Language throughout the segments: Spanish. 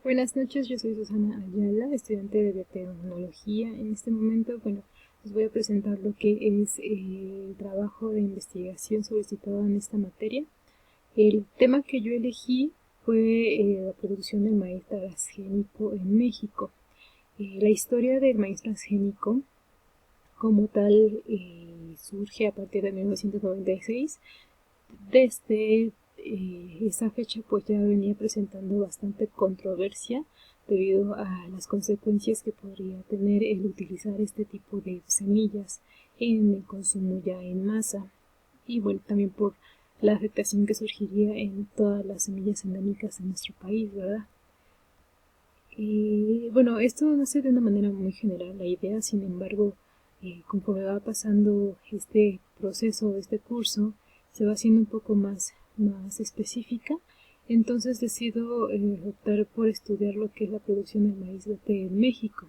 Buenas noches, yo soy Susana Ayala, estudiante de biotecnología. En este momento, les voy a presentar lo que es el trabajo de investigación solicitado en esta materia. El tema que yo elegí fue la producción del maíz transgénico en México. La historia del maíz transgénico como tal surge a partir de 1996. Desde esa fecha pues ya venía presentando bastante controversia debido a las consecuencias que podría tener el utilizar este tipo de semillas en el consumo ya en masa y bueno, también por la afectación que surgiría en todas las semillas endémicas de nuestro país, ¿verdad? Bueno, esto nace de una manera muy general la idea, sin embargo, conforme va pasando este proceso, este curso, se va haciendo un poco más específica. Entonces decido optar por estudiar lo que es la producción del maíz BT en México.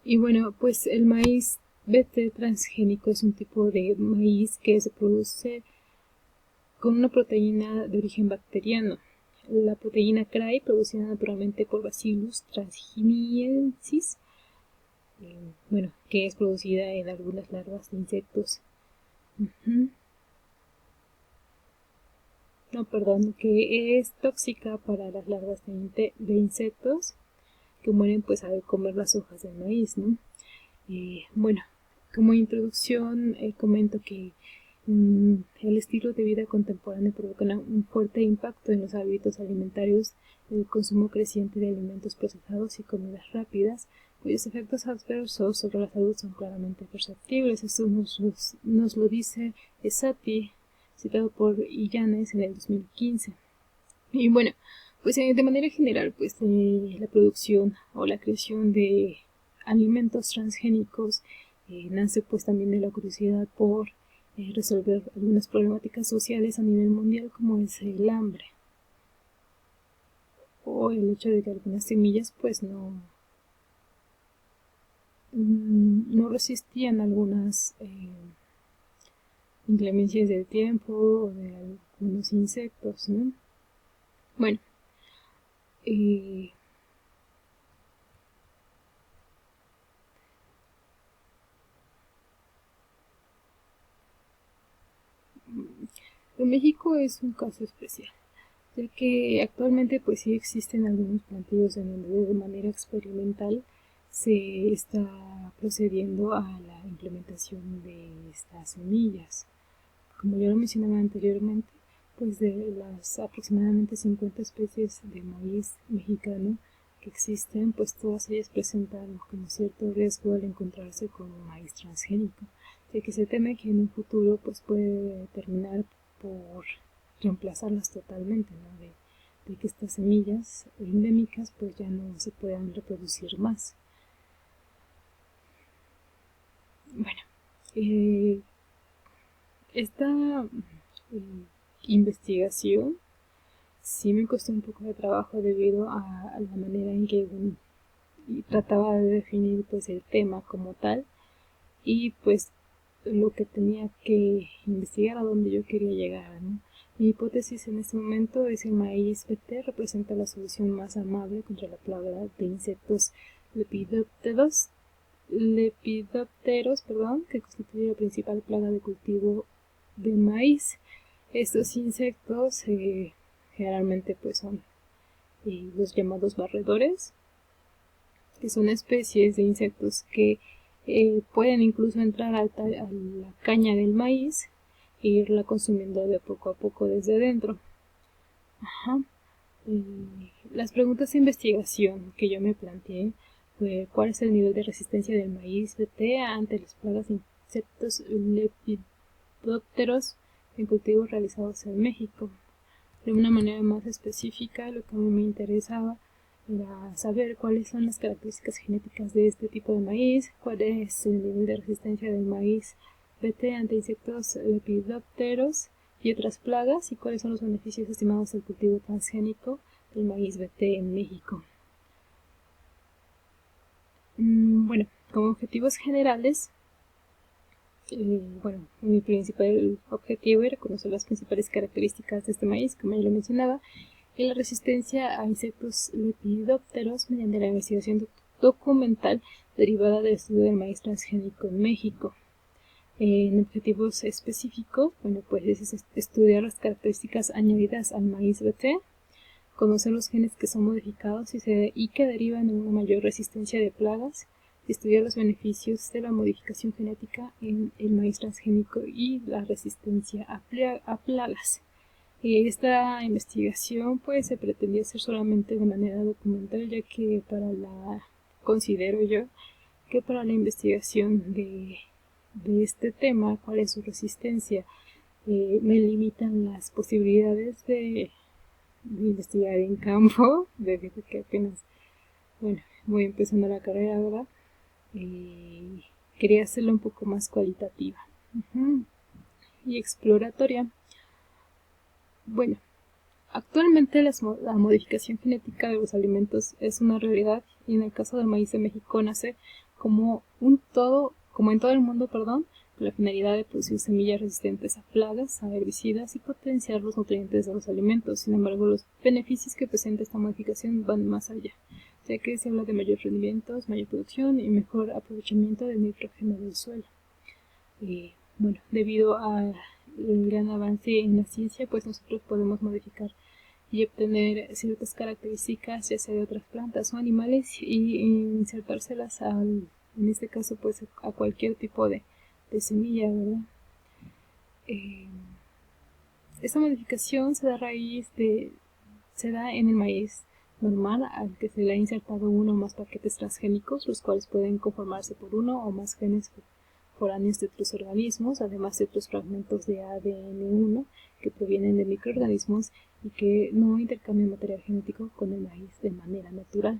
Y bueno, pues el maíz BT transgénico es un tipo de maíz que se produce con una proteína de origen bacteriano. La proteína CRAI, producida naturalmente por Bacillus transgeniensis, que es producida en algunas larvas de insectos. Que es tóxica para las larvas de insectos que mueren pues al comer las hojas del maíz, ¿no? Bueno, como introducción comento que el estilo de vida contemporáneo provoca un fuerte impacto en los hábitos alimentarios, el consumo creciente de alimentos procesados y comidas rápidas, cuyos efectos adversos sobre la salud son claramente perceptibles. Esto nos lo dice Esati, citado por Illanes en el 2015. Y bueno, pues de manera general, pues la producción o la creación de alimentos transgénicos nace pues también de la curiosidad por resolver algunas problemáticas sociales a nivel mundial, como es el hambre o el hecho de que algunas semillas pues no resistían algunas inclemencias del tiempo o de algunos insectos, ¿no? Bueno, en México es un caso especial, ya que actualmente pues sí existen algunos plantíos en donde de manera experimental se está procediendo a la implementación de estas semillas. Como ya lo mencionaba anteriormente, pues de las aproximadamente 50 especies de maíz mexicano que existen, pues todas ellas presentan como cierto riesgo al encontrarse con maíz transgénico, ya que se teme que en un futuro pues puede terminar por reemplazarlas totalmente, ¿no? De que estas semillas endémicas pues ya no se puedan reproducir más. Bueno, esta investigación sí me costó un poco de trabajo debido a la manera en que trataba de definir pues el tema como tal y pues lo que tenía que investigar, a donde yo quería llegar, ¿no? Mi hipótesis en este momento es que el maíz BT representa la solución más amable contra la plaga de insectos lepidópteros, que constituye la principal plaga de cultivo de maíz. Estos insectos generalmente pues son los llamados barredores, que son especies de insectos que pueden incluso entrar a la caña del maíz e irla consumiendo de poco a poco desde dentro. Ajá. Las preguntas de investigación que yo me planteé fue cuál es el nivel de resistencia del maíz BT ante las plagas de insectos lepidópteros en cultivos realizados en México. De una manera más específica, lo que a mí me interesaba era saber cuáles son las características genéticas de este tipo de maíz, cuál es el nivel de resistencia del maíz BT ante insectos lepidópteros y otras plagas, y cuáles son los beneficios estimados del cultivo transgénico del maíz BT en México. Bueno, como objetivos generales, mi principal objetivo era conocer las principales características de este maíz, como ya lo mencionaba, y la resistencia a insectos lepidópteros mediante la investigación documental derivada del estudio del maíz transgénico en México. En objetivos específicos, bueno, pues es estudiar las características añadidas al maíz BT, conocer los genes que son modificados y que derivan en una mayor resistencia de plagas, estudiar los beneficios de la modificación genética en el maíz transgénico y la resistencia a plagas. Esta investigación pues se pretendía hacer solamente de manera documental, ya que considero yo que para la investigación de este tema, cuál es su resistencia, me limitan las posibilidades de investigar en campo, debido a que apenas, bueno, voy empezando la carrera, ¿verdad? Quería hacerlo un poco más cualitativa y exploratoria. Bueno, actualmente la modificación genética de los alimentos es una realidad y en el caso del maíz de México nace como en todo el mundo, con la finalidad de producir semillas resistentes a plagas, a herbicidas y potenciar los nutrientes de los alimentos. Sin embargo, los beneficios que presenta esta modificación van más allá, ya que se habla de mayor rendimiento, mayor producción y mejor aprovechamiento del nitrógeno del suelo. Bueno, debido al gran avance en la ciencia, pues nosotros podemos modificar y obtener ciertas características, ya sea de otras plantas o animales, y insertárselas en este caso pues a cualquier tipo de semilla, ¿verdad? Esta modificación se da en el maíz normal, al que se le ha insertado uno o más paquetes transgénicos, los cuales pueden conformarse por uno o más genes foráneos de otros organismos, además de otros fragmentos de ADN1 que provienen de microorganismos y que no intercambian material genético con el maíz de manera natural.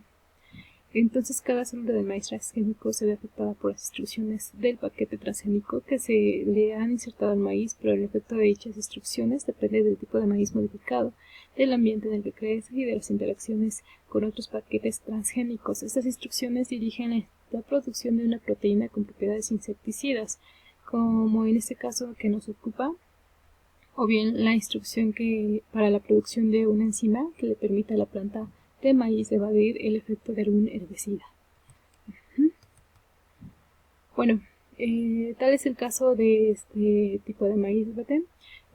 Entonces, cada célula del maíz transgénico se ve afectada por las instrucciones del paquete transgénico que se le han insertado al maíz, pero el efecto de dichas instrucciones depende del tipo de maíz modificado, del ambiente en el que crece y de las interacciones con otros paquetes transgénicos. Estas instrucciones dirigen la producción de una proteína con propiedades insecticidas, como en este caso que nos ocupa, o bien la instrucción para la producción de una enzima que le permita a la planta de maíz evadir el efecto de algún herbicida. Bueno, tal es el caso de este tipo de maíz BT,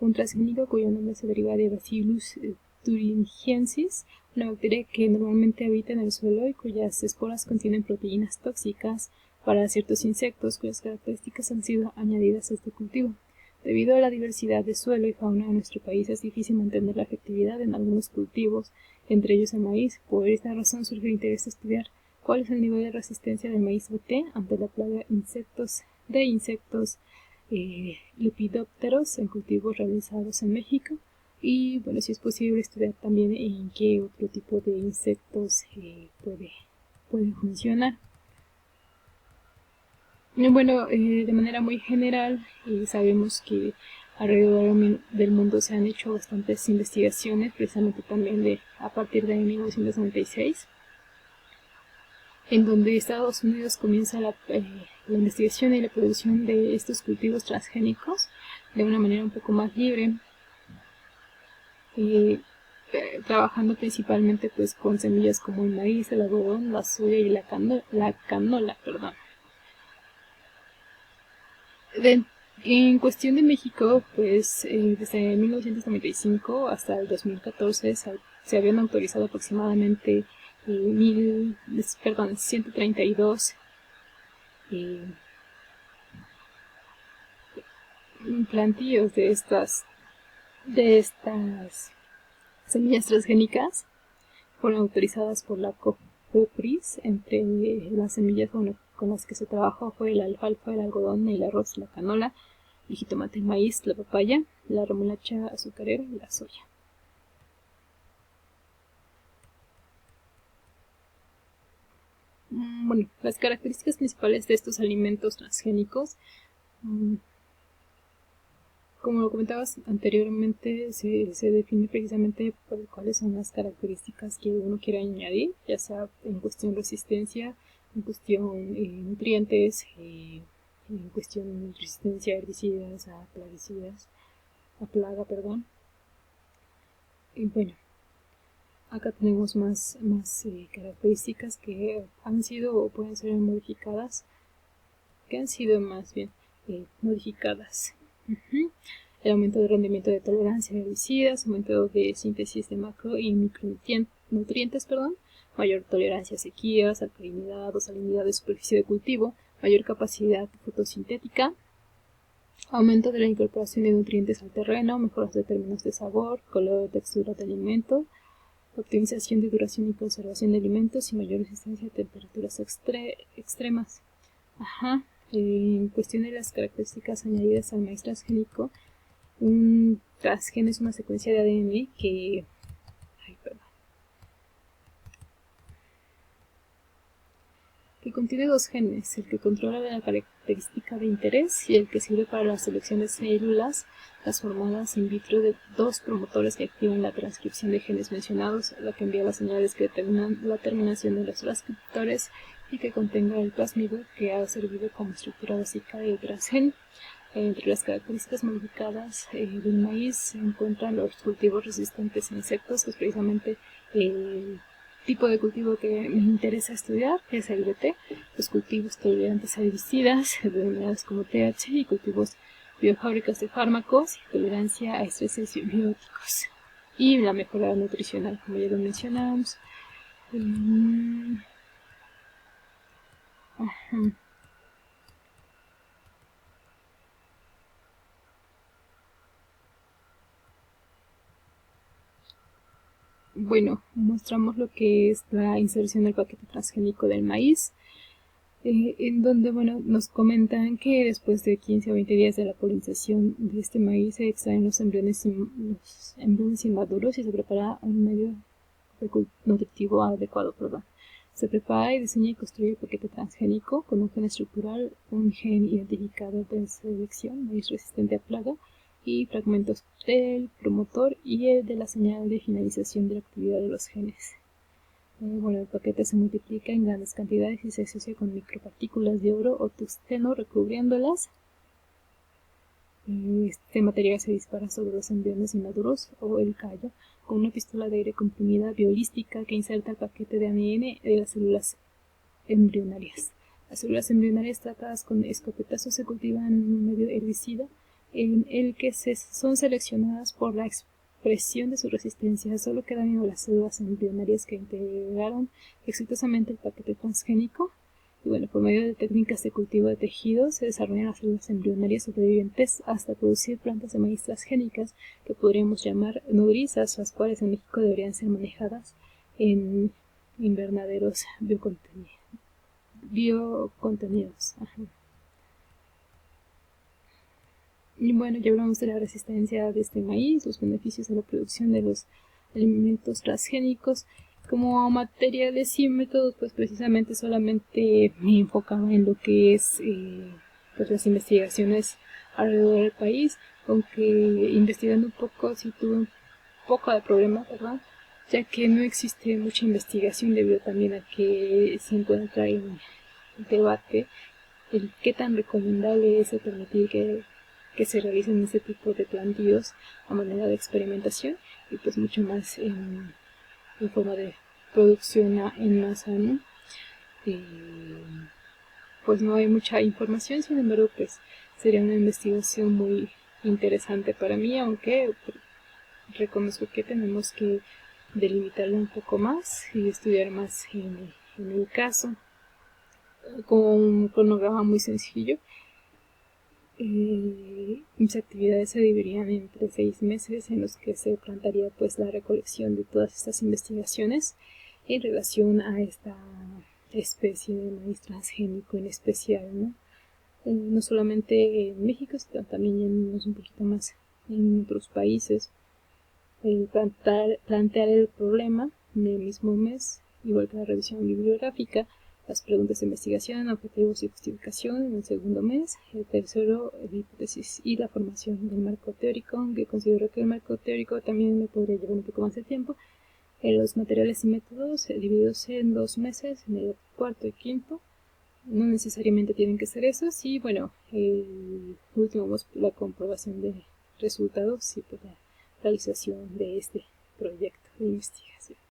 un transgénico cuyo nombre se deriva de Bacillus thuringiensis, una bacteria que normalmente habita en el suelo y cuyas esporas contienen proteínas tóxicas para ciertos insectos, cuyas características han sido añadidas a este cultivo. Debido a la diversidad de suelo y fauna en nuestro país, es difícil mantener la efectividad en algunos cultivos, entre ellos el maíz. Por esta razón surge el interés de estudiar cuál es el nivel de resistencia del maíz BT ante la plaga de insectos lepidópteros en cultivos realizados en México, y bueno, si es posible estudiar también en qué otro tipo de insectos puede funcionar. Bueno, de manera muy general, sabemos que alrededor del mundo se han hecho bastantes investigaciones, precisamente también a partir de 1996, en donde Estados Unidos comienza la investigación y la producción de estos cultivos transgénicos de una manera un poco más libre, trabajando principalmente pues con semillas como el maíz, el algodón, la soya y la canola. En cuestión de México, pues desde 1995 hasta el 2014 se habían autorizado aproximadamente 132 plantillos de estas semillas transgénicas. Fueron autorizadas por la COFEPRIS. Entre las semillas con las que se trabajó fue la alfalfa, el algodón, el arroz, la canola, el jitomate, el maíz, la papaya, la remolacha azucarera y la soya. Bueno, las características principales de estos alimentos transgénicos, como lo comentabas anteriormente, se define precisamente por cuáles son las características que uno quiere añadir, ya sea en cuestión resistencia, en cuestión nutrientes, en cuestión resistencia a herbicidas, a plaguicidas, a plaga, perdón. Y bueno, acá tenemos más características que han sido o pueden ser modificadas, que han sido más bien modificadas. El aumento de rendimiento de tolerancia a herbicidas, aumento de síntesis de macro y micronutrientes, mayor tolerancia a sequías, alcalinidad o salinidad de superficie de cultivo, mayor capacidad fotosintética, aumento de la incorporación de nutrientes al terreno, mejoras de términos de sabor, color, textura de alimento, optimización de duración y conservación de alimentos y mayor resistencia a temperaturas extremas. En cuestión de las características añadidas al maíz transgénico, un transgen es una secuencia de ADN que contiene dos genes, el que controla la característica de interés y el que sirve para la selección de células transformadas in vitro de dos promotores que activan la transcripción de genes mencionados, la que envía las señales que determinan la terminación de los transcriptores y que contenga el plásmido que ha servido como estructura básica del transgen. Entre las características modificadas del maíz se encuentran los cultivos resistentes a insectos, que es precisamente el tipo de cultivo que me interesa estudiar, que es el BT, los cultivos tolerantes a herbicidas, denominados como TH, y cultivos biofábricas de fármacos y tolerancia a estreses bióticos. Y la mejora nutricional, como ya lo mencionamos. Bueno, mostramos lo que es la inserción del paquete transgénico del maíz, en donde nos comentan que después de 15 o 20 días de la polinización de este maíz se extraen los embriones inmaduros y se prepara un medio nutritivo adecuado. Se prepara y diseña y construye el paquete transgénico con un gen estructural, un gen identificado de selección, maíz resistente a plaga, y fragmentos del promotor y el de la señal de finalización de la actividad de los genes. El paquete se multiplica en grandes cantidades y se asocia con micropartículas de oro o tungsteno recubriéndolas. Este material se dispara sobre los embriones inmaduros o el callo con una pistola de aire comprimida biolística que inserta el paquete de ADN de las células embrionarias. Las células embrionarias tratadas con escopetazos se cultivan en un medio herbicida en el que son seleccionadas por la expresión de su resistencia. Solo quedan vivas las células embrionarias que integraron exitosamente el paquete transgénico. Y por medio de técnicas de cultivo de tejidos se desarrollan las células embrionarias sobrevivientes hasta producir plantas de maíz transgénicas que podríamos llamar nodrizas, las cuales en México deberían ser manejadas en invernaderos biocontenidos. Y ya hablamos de la resistencia de este maíz, los beneficios de la producción de los alimentos transgénicos. Como materiales y métodos, precisamente solamente me enfocaba en lo que es las investigaciones alrededor del país, aunque investigando un poco sí tuve un poco de problema, ya que no existe mucha investigación debido también a que se encuentra en debate el qué tan recomendable es permitir que se realicen este tipo de plantíos a manera de experimentación y mucho más en forma de producción en masa, ¿no? No hay mucha información, sin embargo sería una investigación muy interesante para mí, aunque reconozco que tenemos que delimitarlo un poco más y estudiar más en el caso con un cronograma muy sencillo. Mis actividades se dividirían entre 6 meses en los que se plantearía la recolección de todas estas investigaciones en relación a esta especie de maíz transgénico en especial, ¿no? No solamente en México, sino también un poquito más en otros países. Plantear el problema en el mismo mes, igual que la revisión bibliográfica, las preguntas de investigación, objetivos y justificación en el segundo mes, el tercero, la hipótesis y la formación del marco teórico, aunque considero que el marco teórico también me podría llevar un poco más de tiempo. Los materiales y métodos divididos en 2 meses, en el cuarto y quinto, no necesariamente tienen que ser esos, y el último, la comprobación de resultados y la realización de este proyecto de investigación.